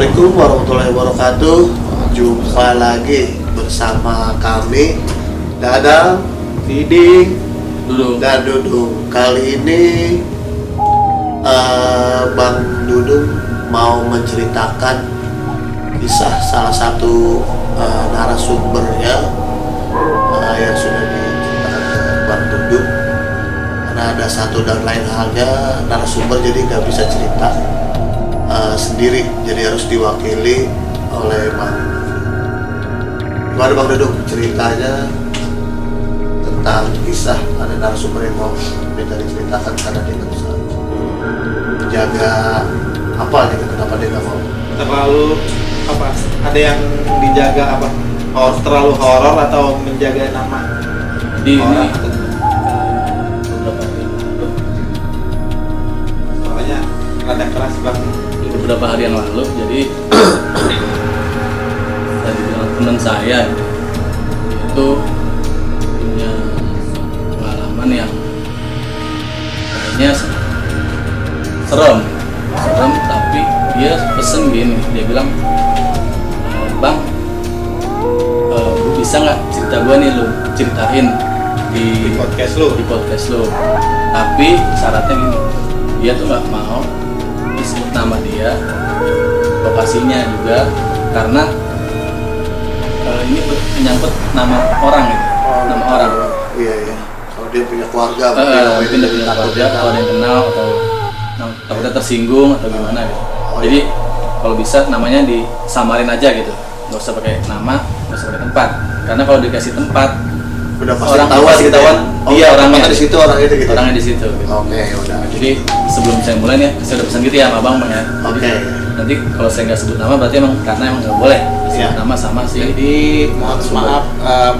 Assalamualaikum warahmatullahi wabarakatuh. Jumpa lagi bersama kami Dadang, Diding, dan Dudung. Kali ini Bang Dudung mau menceritakan kisah salah satu narasumbernya yang sudah diceritakan ke Bang Dudung. Karena ada satu dan lain halnya narasumber jadi nggak bisa cerita sendiri, jadi harus diwakili oleh Bang Dudung. Gimana Bang Dudung ceritanya tentang kisah ada narasumber yang mau minta diceritakan karena dia nggak bisa menjaga apa gitu, kenapa dia nggak mau? Terlalu apa? Ada yang dijaga apa? Terlalu horor atau menjaga nama di orang? ini beberapa hari yang lalu Soalnya rada keras Bang. beberapa hari yang lalu jadi saya dibilang teman saya itu punya pengalaman yang kayaknya serem tapi dia pesen gini, dia bilang Bang, bisa nggak cerita gua nih lu ceritain Di podcast lu. tapi syaratnya gini, dia tuh nggak mau disebut nama dia, lokasinya juga, karena ini menyangkut nama orang gitu. Nama orang. Iya. Kalau dia punya keluarga, Mungkin dia punya keluarga, kalau ada yang kenal atau takutnya tersinggung atau gimana gitu. Jadi kalau bisa namanya disamarin aja gitu, nggak usah pakai nama, nggak usah pakai tempat, karena kalau dikasih tempat udah pasti orang tahu pasti ketahuan dia orangnya di situ, orang itu gitu. orangnya di situ gitu. Oke, udah. Jadi sebelum saya mulai nih, saya udah pesan gitu ya sama abang Bang ya. Jadi, Oke. nanti kalau saya nggak sebut nama berarti emang karena emang nggak boleh sebut Iya. nama sama si. Jadi mohon maaf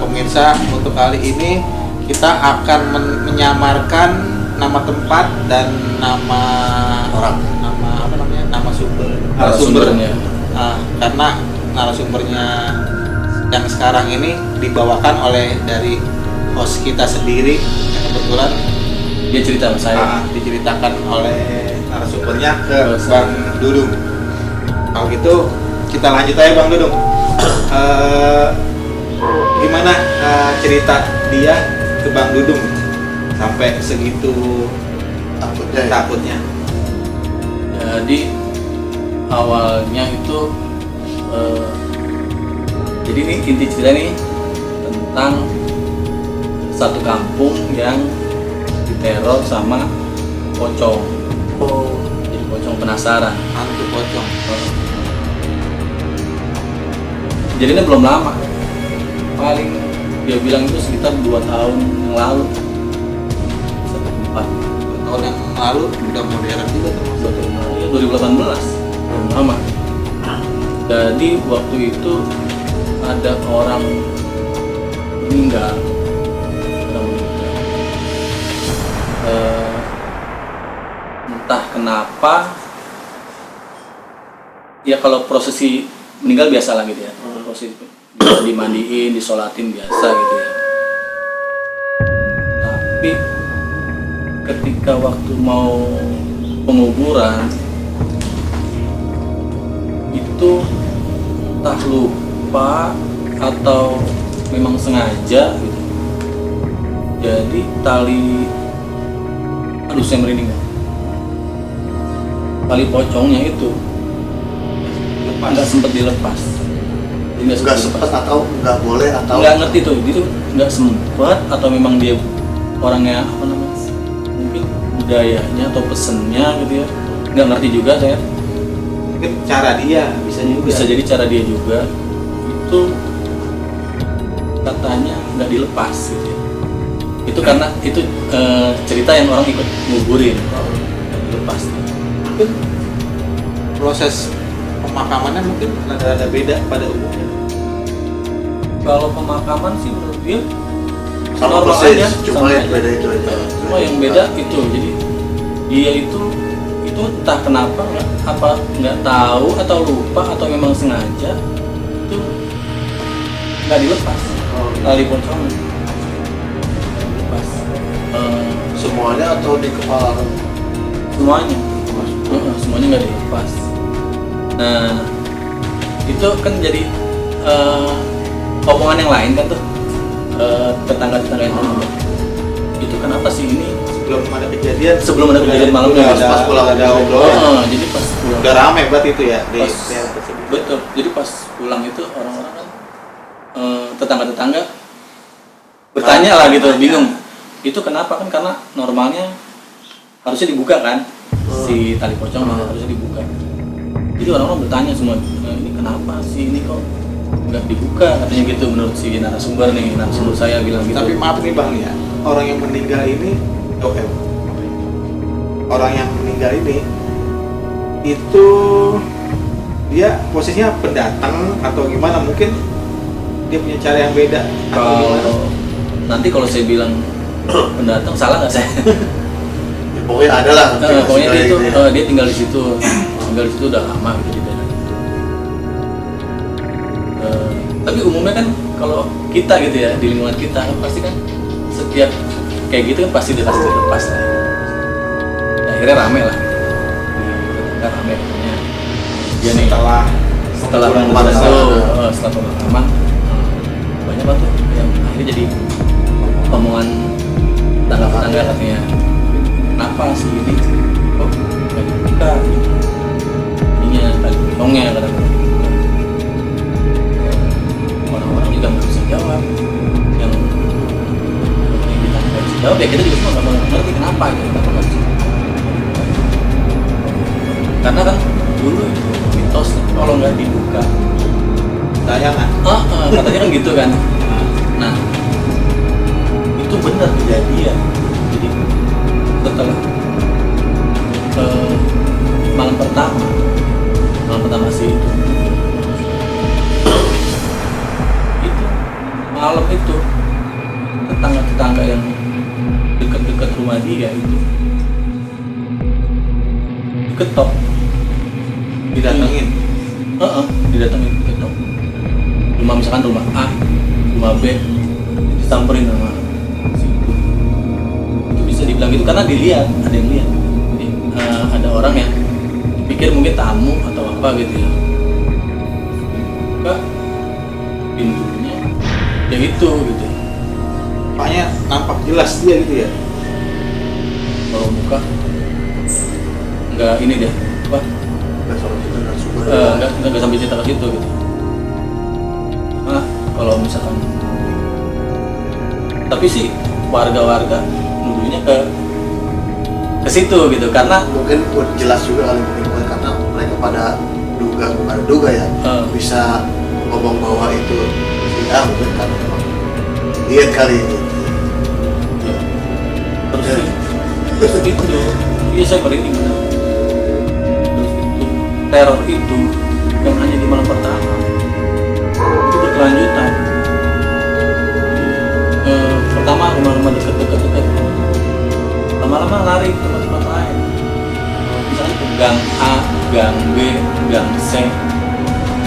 pemirsa, untuk kali ini kita akan menyamarkan nama tempat dan nama Orang. nama apa namanya, nama Narasumbernya. karena narasumbernya yang sekarang ini dibawakan oleh dari host kita sendiri yang kebetulan Dia cerita sama saya. diceritakan oleh narasumbernya ke Ke saya. Bang Dudung. Kalau gitu kita lanjut aja Bang Dudung. Gimana cerita dia ke Bang Dudung sampai segitu takutnya? Jadi awalnya itu jadi ini inti cerita nih tentang satu kampung yang diteror sama pocong. Jadi pocong penasaran. Hantu pocong. Jadi ini belum lama. Paling dia bilang itu sekitar 2 tahun yang lalu. Satu tempat. 2 tahun yang lalu udah modern juga termasuk. 2 tahun lalu, ya 2018. Belum lama. Jadi waktu itu ada orang meninggal. Entah kenapa, ya kalau prosesi meninggal biasa lah gitu ya, prosesi bisa dimandiin, disolatin biasa gitu ya. Tapi ketika waktu mau penguburan itu entah lupa atau memang sengaja gitu. Jadi tali, aduh saya merinding ya. Tali pocongnya itu nggak sempet dilepas. Jadi Nggak sempet atau nggak boleh atau nggak ngerti tuh, itu nggak sempet atau memang dia orangnya apa namanya, mungkin budayanya atau pesennya gitu ya, nggak ngerti juga saya. Mungkin cara dia Bisa jadi cara dia juga, itu katanya nggak dilepas gitu ya. Itu karena itu cerita yang orang ikut nguburin, nggak dilepas. mungkin proses pemakamannya mungkin rada-rada beda pada umumnya. Kalau pemakaman sih menurut dia sama normal persis, aja, cuma sama yang aja. beda itu aja. Cuma yang beda itu, jadi dia itu entah kenapa nggak tahu atau lupa atau memang sengaja itu nggak dilepas tali pocong. Dilepas Semuanya atau di kepala? semuanya. Semuanya nggak dilepas. Nah itu kan jadi omongan yang lain kan tuh, tetangga-tetangga yang ngomong, itu kenapa sih ini sebelum ada kejadian malam udah pas pas pulang ada obrolan. jadi pas pulang Udah rame berarti itu ya di pas, daerah tersebut. betul, jadi pas pulang itu orang-orang kan tetangga-tetangga bertanya lah gitu, bingung itu kenapa, kan karena normalnya harusnya dibuka kan, si tali pocong harusnya dibuka. Jadi orang-orang bertanya semua, ini kenapa sih ini kok nggak dibuka, katanya gitu menurut si narasumber saya bilang gitu. Tapi maaf nih Bang ya, orang yang meninggal ini orang yang meninggal ini itu dia posisinya pendatang atau gimana, mungkin dia punya cara yang beda atau gimana? Nanti kalau saya bilang pendatang salah nggak saya? Ya, pokoknya ada lah. Pokoknya dia itu gitu ya. dia tinggal di situ udah lama gitu di daerah. Tapi umumnya kan kalau kita gitu ya, di lingkungan kita kan pasti kan setiap kayak gitu kan pasti dikasih dilepas lah. Ya, akhirnya rame lah. Tetangga rame katanya. Dia nih setelah pemakaman setelah pemakaman banyak banget tuh yang akhirnya jadi omongan tetangga katanya, kenapa sih ini kok nggak dibuka ininya tali potongnya, kadang-kadang orang-orang juga nggak bisa jawab, yang kita nggak bisa jawab ya kita juga semua nggak ngerti kenapa gitu, kenapa nggak bisa. Karena kan dulu itu mitos kalau nggak dibuka Tayangan. katanya kan gitu kan. Nah itu benar kejadian. Jadi setelah malam pertama sih itu malam itu tetangga yang dekat-dekat rumah dia itu diketok, Didatengin. didatengin diketok. Rumah misalkan rumah A, rumah B, disamperin sama si itu bisa dibilang gitu karena dilihat, ada yang lihat. Jadi ada orang yang pikir mungkin tamu atau apa gitu ya, buka pintunya ya itu gitu. Makanya nampak jelas dia gitu ya. Kalau buka nggak ini deh apa, Nggak sampai kita narasumber. nggak sampai cerita ke situ gitu. Nah kalau misalkan tapi sih warga-warga nuduhnya ke situ gitu karena Mungkin buat jelas juga kali, mungkin bukan karena mereka pada duga ya bisa ngomong bahwa itu si A, mungkin karena memang lihat kali ini. terus itu iya saya merinding benar. Terus itu teror itu yang hanya di malam pertama itu berkelanjutan. Pertama rumah-rumah dekat lama-lama lari ke tempat-tempat lain, misalnya ke gang A, gang B, gang C,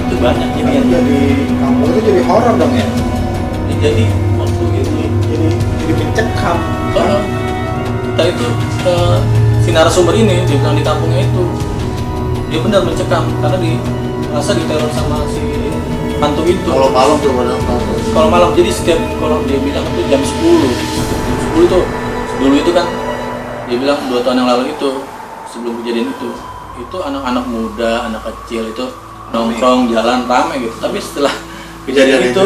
itu banyak jadi yang Jadi kampung itu jadi horor dong ya. jadi waktu itu Jadi mencekam. kita itu si narasumber ini dia bilang di kampungnya itu dia benar mencekam karena merasa diteror sama si hantu itu. Kalau malam tuh pada Kalau malam jadi setiap kalau dia bilang itu jam 10 itu dulu itu kan dia bilang 2 tahun yang lalu itu sebelum kejadian itu anak-anak muda, anak kecil itu nongkrong jalan ramai gitu. Tapi setelah kejadian itu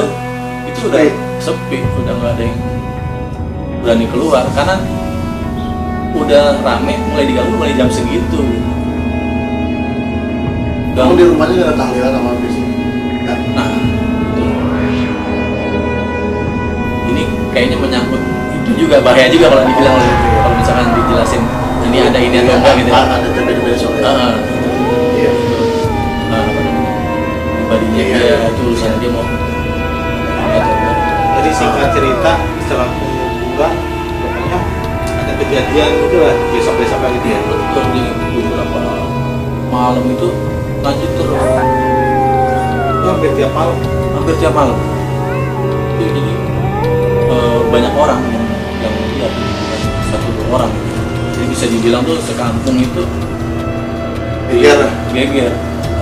udah sepi, udah nggak ada yang berani keluar karena udah rame, mulai diganggu mulai jam segitu. kamu di rumahnya nggak ada tahlilan sama habis kan? Nah, itu. Ini kayaknya menyangkut itu juga bahaya juga kalau dibilang kalau misalkan dijelasin ini ada ini atau enggak gitu. Ada beda-beda soalnya. Iya. Pribadinya Iya. dia itu urusan dia mau ini atau enggak. Jadi singkat cerita setelah penguburan pokoknya ada kejadian gitu lah besok-besok gitu ya. Betul, jadi beberapa malam itu lanjut terus, Itu hampir tiap malam. hampir tiap malam. Itu jadi banyak orang yang lihat, bukan 1-2 orang. Jadi bisa dibilang tuh sekampung itu Geger. geger,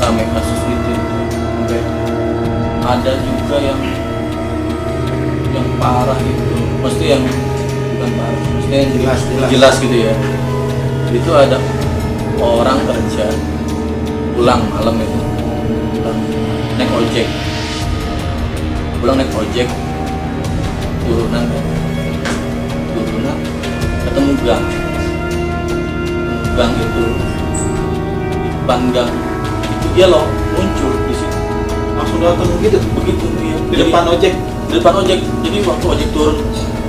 ramai kasus itu sampai ada juga yang parah gitu, mesti yang bukan parah, maksudnya yang jelas gitu ya. Itu ada orang kerja pulang malam itu, pulang naik ojek turunan ketemu gang itu di depan gang itu dia loh muncul di situ, Langsung datang begitu. dia Di depan ojek. jadi waktu ojek turun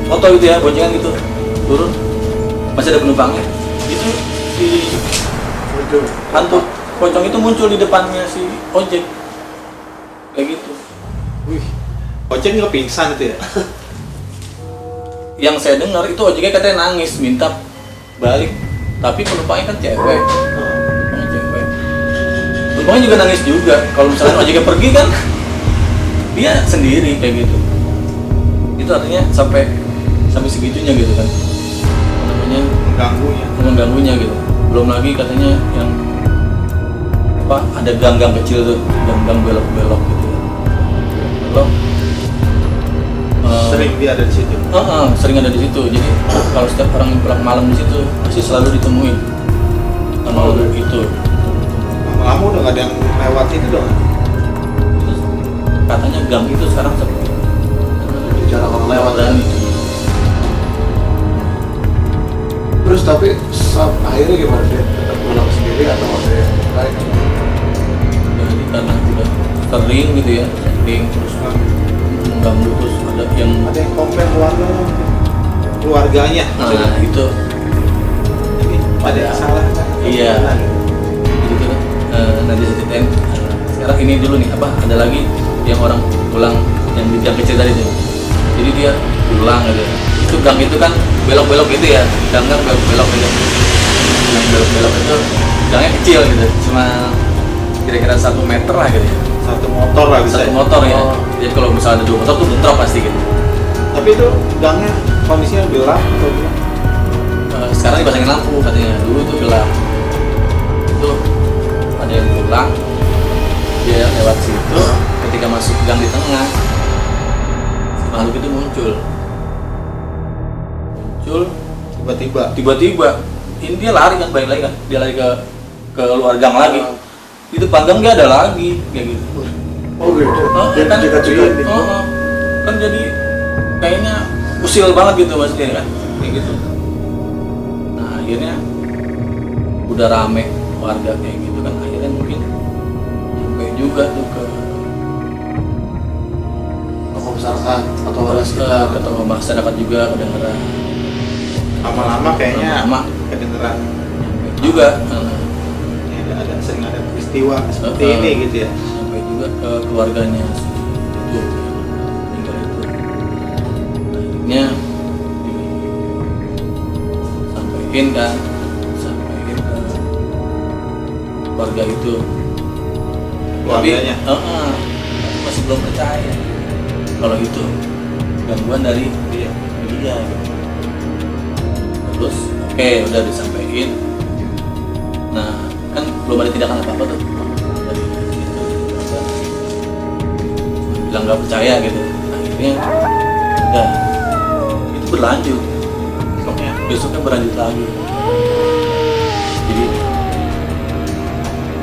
motor gitu ya, boncengan gitu turun masih ada penumpangnya, itu si hantu pocong itu muncul di depannya si ojek kayak gitu. Wih. Ojek nggak pingsan itu ya? Yang saya dengar itu ojeknya katanya nangis minta balik, tapi penumpangnya kan cewek. Penumpangnya juga nangis juga. Kalau misalnya ojeknya pergi kan dia sendiri kayak gitu. Itu artinya sampai segitunya gitu kan. Namanya mengganggunya gitu. Belum lagi katanya yang ada gang-gang kecil tuh, gang-gang belok-belok gitu ya. Belok. Sering dia ada di situ. Sering ada di situ. Jadi kalau setiap orang yang pulang malam di situ pasti selalu ditemuin sama itu. Lama-lama udah nggak ada yang lewat itu dong. Itu katanya gang itu sekarang sepi. jarang orang lewat Dan kan. Terus tapi akhirnya gimana dia? Tetap pulang sendiri atau ada yang lain? jadi karena udah sering gitu ya, sering terus mengganggu, terus ada yang komplain keluarganya. nah itu Jadi ada yang salah kan? iya gitu kan. Nanti saya ceritain. Sekarang ini dulu nih ada lagi yang orang pulang yang di gang kecil tadi tuh, jadi dia pulang gitu, itu gang itu kan belok-belok gitu ya, gang belok-belok gitu, yang belok-belok itu gangnya kecil gitu, cuma kira-kira 1 meter lah gitu ya. Satu motor lah bisa. Satu motor ya. Jadi kalau misalnya ada 2 motor tuh bentrok pasti gitu. Tapi itu gangnya kondisinya gelap atau gimana? Sekarang dipasangin lampu katanya, dulu tuh gelap. Itu ada yang pulang, dia lewat situ, ketika masuk gang di tengah, si makhluk itu muncul tiba-tiba ini dia lari kan, balik lagi kan, dia lari ke luar gang lagi, di depan gang dia ada lagi kayak gitu. Oh gitu. Dia Kan, cekat-cekat. kan jadi kayaknya usil banget gitu maksudnya kan, kayak gitu. Nah akhirnya udah rame warga kayak gitu kan, akhirnya mungkin sampai juga tuh ke Masyarakat atau warga sekitar. ketemu masyarakat juga kedengeran. Lama-lama kayaknya Lama. kedengeran. Sampai juga Ada sering ada peristiwa seperti ini gitu ya. sampai juga ke keluarganya itu tinggal itu. Akhirnya sampein ke keluarga itu. Keluarganya. Tapi masih belum percaya kalau itu gangguan dari dia gitu. Terus oke, udah disampaikan. Nah kan belum ada tindakan apa-apa tuh dari itu, bilang nggak percaya gitu. Akhirnya udah itu berlanjut, besoknya berlanjut lagi. Jadi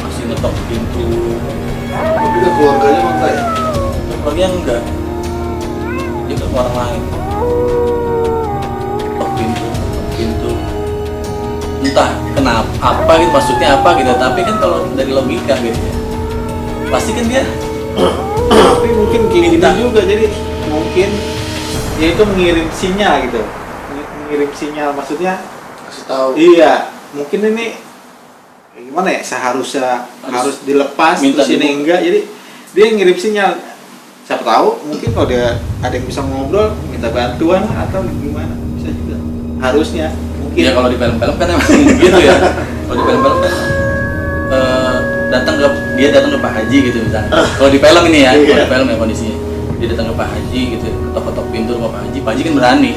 masih ngetok pintu. Tapi kan keluarganya mah enggak ya? Keluarganya enggak, dia ke orang lain. Ketok pintu, entah kenapa, apa gitu, maksudnya apa gitu. Tapi kan kalau dari logika gitu ya, pasti kan dia Tapi mungkin gini Minta. juga, jadi mungkin dia itu mengirim sinyal gitu. Mengirim sinyal maksudnya Kasih tahu. iya, mungkin ini gimana ya, seharusnya harus dilepas minta terus ini dibuka. enggak, jadi dia ngirim sinyal. Siapa tahu mungkin kalau dia ada yang bisa ngobrol minta bantuan atau gimana, bisa juga harusnya mungkin. ya kalau di film-film kan emang gitu ya. Kalau di film-film kan dia datang ke Pak Haji gitu misalnya. Kalau di film ini ya, kalau di film ya kondisinya dia datang ke Pak Haji gitu, ketok-ketok pintu rumah Pak Haji kan berani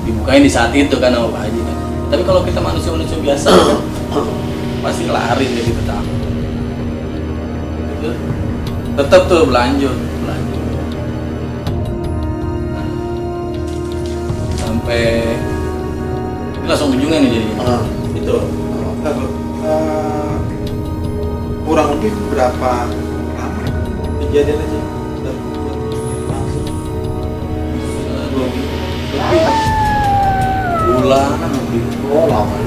dibukain di saat itu kan sama Pak Haji kan. Tapi kalau kita manusia biasa kan pasti lari jadi takut. Gitu. Tetap tuh berlanjut. sampai ini langsung ujungnya nih jadinya. Itu kurang lebih berapa lama kejadian aja? Langsung 2 minggu lebih, bulanan lebih. Oh, lama.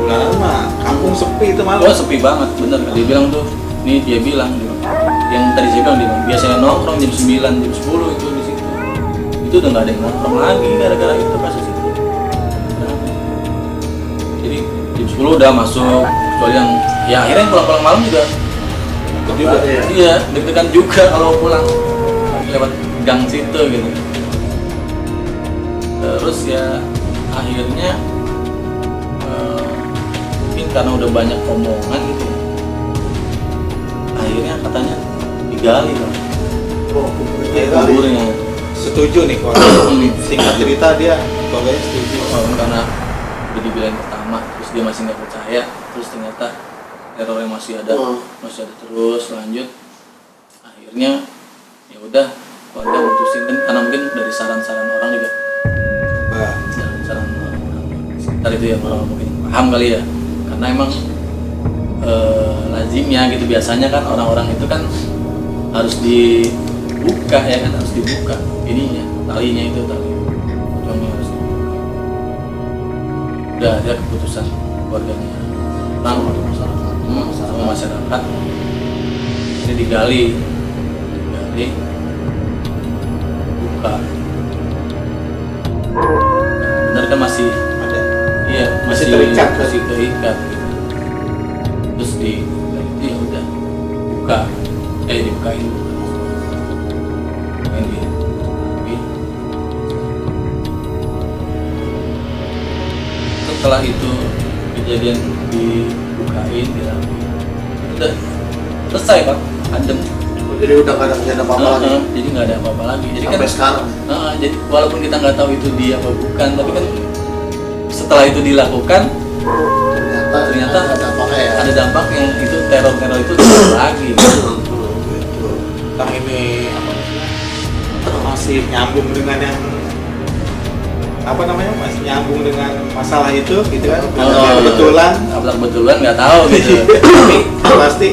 bulanan mah kampung sepi itu malah. Oh sepi banget, bener. Dia bilang tuh, dia bilang yang tadi saya bilang, dia bilang, biasanya nongkrong jam 9, jam 10 itu di situ. Itu udah nggak ada yang nongkrong lagi gara-gara itu kasus itu. Jadi jam 10 udah masuk, kecuali yang ya akhirnya yang pulang-pulang malam juga. Iya, deg-degan juga kalau pulang lewat gang situ gitu. Terus ya akhirnya mungkin karena udah banyak omongan gitu, akhirnya katanya digali kan. Oh, Kuburnya. Setuju nih kalau singkat cerita dia keluarganya setuju. Karena dia dibilang pertama, terus dia masih nggak percaya, terus ternyata terornya masih ada terus lanjut. Akhirnya ya udah keluarga mutusin kan, karena mungkin dari saran-saran orang juga, saran orang sekitar itu ya, orang mungkin paham kali ya, karena emang lazimnya gitu, biasanya kan orang-orang itu kan harus dibuka ya kan, harus dibuka ininya, talinya itu, tali pocongnya harus dibuka. Udah ada keputusan keluarganya sama masyarakat, ini digali buka, benar kan masih Ada. iya Masih terikat. masih terikat gitu. Terus di itu ya udah buka, dibukain ini. Setelah itu kejadian dibukain, dirapiin, udah selesai Pak, adem. jadi udah nggak ada kejadian apa-apa lagi Jadi nggak ada apa-apa lagi. Jadi sampai kan sekarang. jadi walaupun kita nggak tahu itu dia apa bukan, tapi kan setelah itu dilakukan ternyata ada dampaknya ya. ada dampaknya, itu teror itu terjadi lagi. Entah ini apa masih nyambung dengan yang apa namanya, masih nyambung dengan masalah itu gitu kan. Kebetulan nggak tahu gitu. Tapi pasti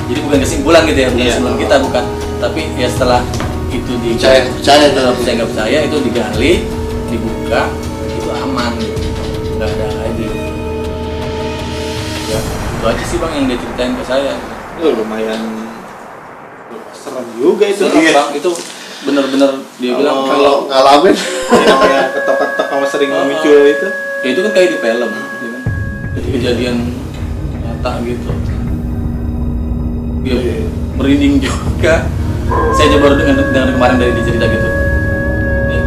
Jadi bukan kesimpulan gitu ya, bukan Iya. kesimpulan kita, bukan. Tapi ya setelah itu percaya nggak percaya itu digali, dibuka, itu aman gitu, nggak ada lagi. Ya itu aja sih Bang yang dia ceritain ke saya. itu lumayan serem juga itu. Serem, Bang, itu bener-bener dia bilang kalau ngalamin Yang namanya ketok-ketok kalau sering muncul itu. ya itu kan kayak di film, gitu kan. Jadi kejadian nyata gitu. Dia merinding juga. Saya aja baru dengar kemarin dari dia cerita gitu. Ya,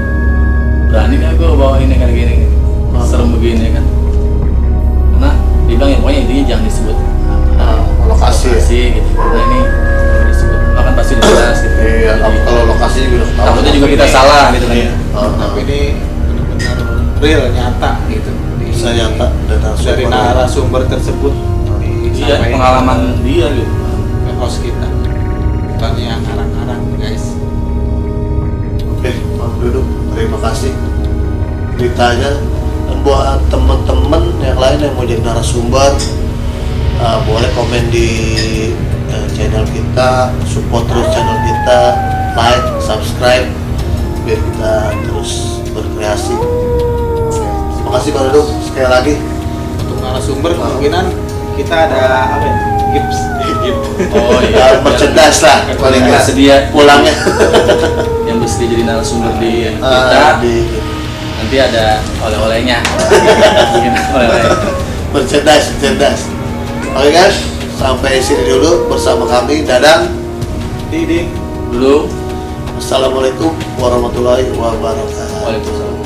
berani nggak gue bawa ini kayak gini, serem begini kan? Karena dia bilang ya pokoknya intinya jangan disebut lokasi gitu. Karena ini disebut makan pasti jelas gitu. iya Jadi, kalau lokasi juga takutnya juga kita salah gitu kan. Iya. Tapi ini benar-benar real, nyata gitu. bisa nyata dan Dari narasumber tersebut Iya, disampaikan pengalaman dia gitu. ke host kita. Bukan yang ngarang-ngarang guys. Oke, Bang Duduk, terima kasih ceritanya. Dan buat teman-teman yang lain yang mau jadi narasumber, boleh komen di channel kita, support terus channel kita, like, subscribe, biar kita terus berkreasi. Terima kasih Bang Duduk sekali lagi. Untuk narasumber kemungkinan kita ada apa ya? Gift. Oh Ya, merchandise lah paling nggak Bersedia pulangnya. yang bersedia jadi narasumber di kita, nanti ada oleh-olehnya. Oleh-oleh. merchandise. Oke guys, sampai sini dulu bersama kami Dadang. Diding. Dulu, Assalamualaikum warahmatullahi wabarakatuh. waalaikumsalam.